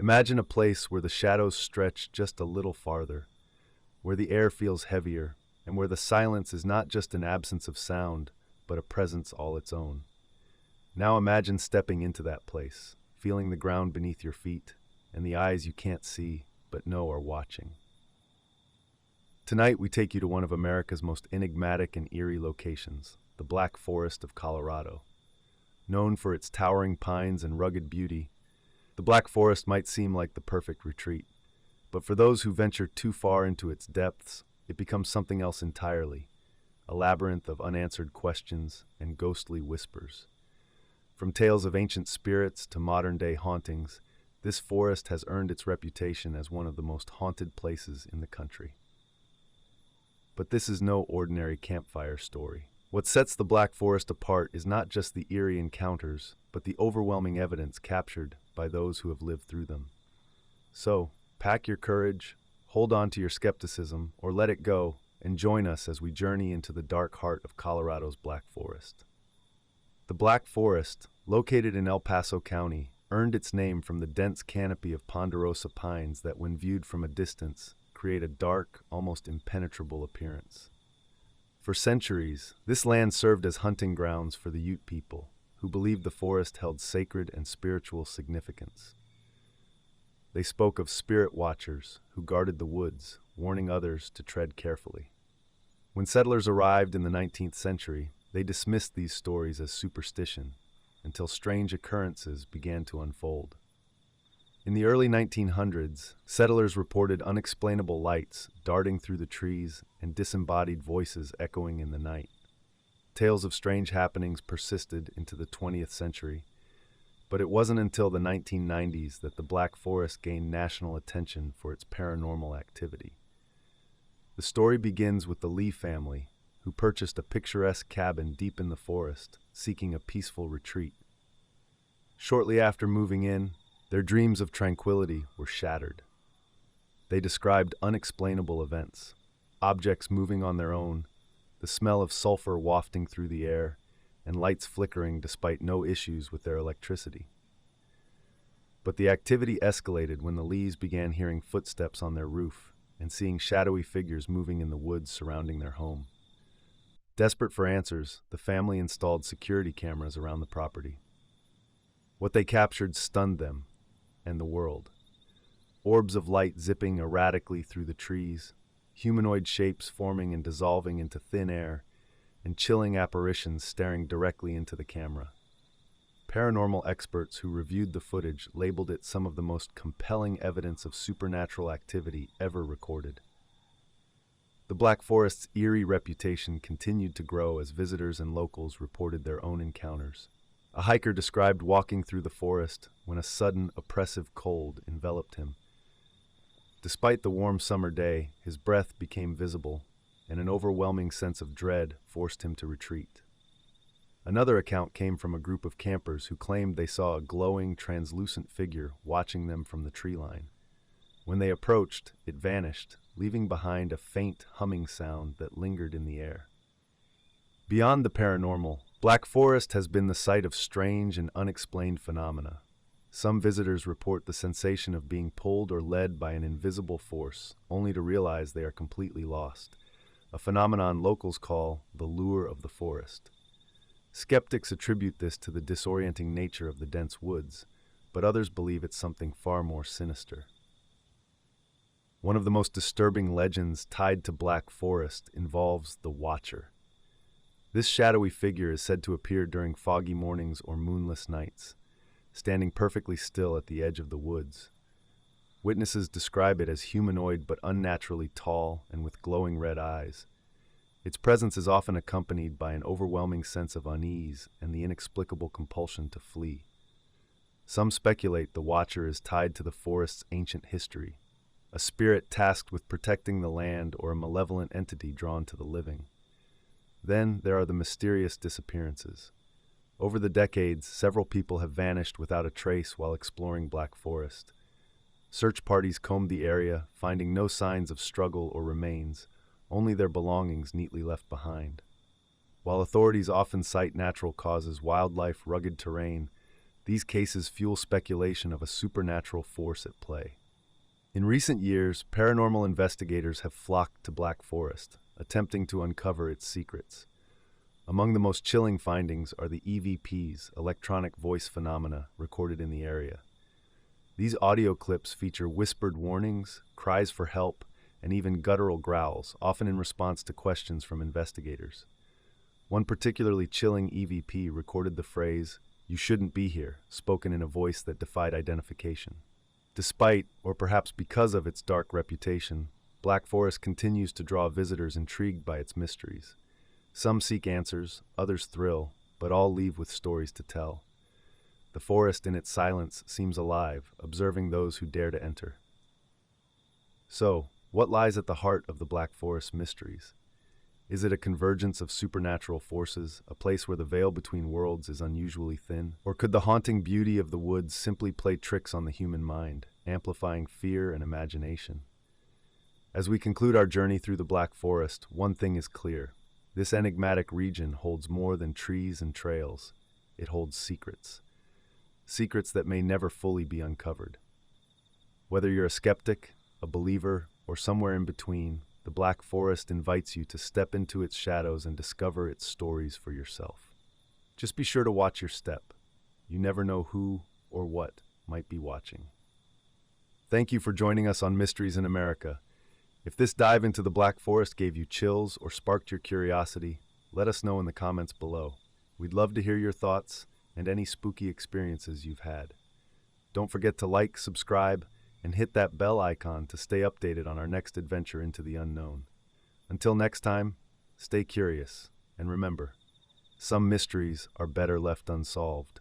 Imagine a place where the shadows stretch just a little farther, where the air feels heavier, and where the silence is not just an absence of sound, but a presence all its own. Now imagine stepping into that place, feeling the ground beneath your feet, and the eyes you can't see, but know are watching. Tonight we take you to one of America's most enigmatic and eerie locations, the Black Forest of Colorado. Known for its towering pines and rugged beauty, the Black Forest might seem like the perfect retreat, but for those who venture too far into its depths, it becomes something else entirely, a labyrinth of unanswered questions and ghostly whispers. From tales of ancient spirits to modern-day hauntings, this forest has earned its reputation as one of the most haunted places in the country. But this is no ordinary campfire story. What sets the Black Forest apart is not just the eerie encounters, but the overwhelming evidence captured by those who have lived through them. So, pack your courage, hold on to your skepticism, or let it go, and join us as we journey into the dark heart of Colorado's Black Forest. The Black Forest, located in El Paso County, earned its name from the dense canopy of Ponderosa pines that, when viewed from a distance, create a dark, almost impenetrable appearance. For centuries, this land served as hunting grounds for the Ute people, who believed the forest held sacred and spiritual significance. They spoke of spirit watchers who guarded the woods, warning others to tread carefully. When settlers arrived in the 19th century, they dismissed these stories as superstition, until strange occurrences began to unfold. In the early 1900s, settlers reported unexplainable lights darting through the trees and disembodied voices echoing in the night. Tales of strange happenings persisted into the 20th century, but it wasn't until the 1990s that the Black Forest gained national attention for its paranormal activity. The story begins with the Lee family, who purchased a picturesque cabin deep in the forest, seeking a peaceful retreat. Shortly after moving in, their dreams of tranquility were shattered. They described unexplainable events, objects moving on their own, the smell of sulfur wafting through the air, and lights flickering despite no issues with their electricity. But the activity escalated when the Lees began hearing footsteps on their roof and seeing shadowy figures moving in the woods surrounding their home. Desperate for answers, the family installed security cameras around the property. What they captured stunned them and the world. Orbs of light zipping erratically through the trees, humanoid shapes forming and dissolving into thin air, and chilling apparitions staring directly into the camera. Paranormal experts who reviewed the footage labeled it some of the most compelling evidence of supernatural activity ever recorded. The Black Forest's eerie reputation continued to grow as visitors and locals reported their own encounters. A hiker described walking through the forest when a sudden, oppressive cold enveloped him. Despite the warm summer day, his breath became visible, and an overwhelming sense of dread forced him to retreat. Another account came from a group of campers who claimed they saw a glowing, translucent figure watching them from the tree line. When they approached, it vanished, leaving behind a faint humming sound that lingered in the air. Beyond the paranormal, Black Forest has been the site of strange and unexplained phenomena. Some visitors report the sensation of being pulled or led by an invisible force, only to realize they are completely lost, a phenomenon locals call the lure of the forest. Skeptics attribute this to the disorienting nature of the dense woods, but others believe it's something far more sinister. One of the most disturbing legends tied to Black Forest involves the Watcher. This shadowy figure is said to appear during foggy mornings or moonless nights, standing perfectly still at the edge of the woods. Witnesses describe it as humanoid but unnaturally tall and with glowing red eyes. Its presence is often accompanied by an overwhelming sense of unease and the inexplicable compulsion to flee. Some speculate the Watcher is tied to the forest's ancient history, a spirit tasked with protecting the land or a malevolent entity drawn to the living. Then there are the mysterious disappearances. Over the decades, several people have vanished without a trace while exploring Black Forest. Search parties combed the area, finding no signs of struggle or remains, only their belongings neatly left behind. While authorities often cite natural causes, wildlife, rugged terrain, These cases fuel speculation of a supernatural force at play. In recent years, paranormal investigators have flocked to Black Forest, attempting to uncover its secrets. Among the most chilling findings are the EVPs, electronic voice phenomena, recorded in the area. These audio clips feature whispered warnings, cries for help, and even guttural growls, often in response to questions from investigators. One particularly chilling EVP recorded the phrase, "You shouldn't be here," spoken in a voice that defied identification. Despite, or perhaps because of its dark reputation, Black Forest continues to draw visitors intrigued by its mysteries. Some seek answers, others thrill, but all leave with stories to tell. The forest in its silence seems alive, observing those who dare to enter. So, what lies at the heart of the Black Forest mysteries? Is it a convergence of supernatural forces, a place where the veil between worlds is unusually thin? Or could the haunting beauty of the woods simply play tricks on the human mind, amplifying fear and imagination? As we conclude our journey through the Black Forest, one thing is clear. This enigmatic region holds more than trees and trails. It holds secrets. Secrets that may never fully be uncovered. Whether you're a skeptic, a believer, or somewhere in between, the Black Forest invites you to step into its shadows and discover its stories for yourself. Just be sure to watch your step. You never know who or what might be watching. Thank you for joining us on Mysteries in America. If this dive into the Black Forest gave you chills or sparked your curiosity, let us know in the comments below. We'd love to hear your thoughts and any spooky experiences you've had. Don't forget to like, subscribe, and hit that bell icon to stay updated on our next adventure into the unknown. Until next time, stay curious, and remember, some mysteries are better left unsolved.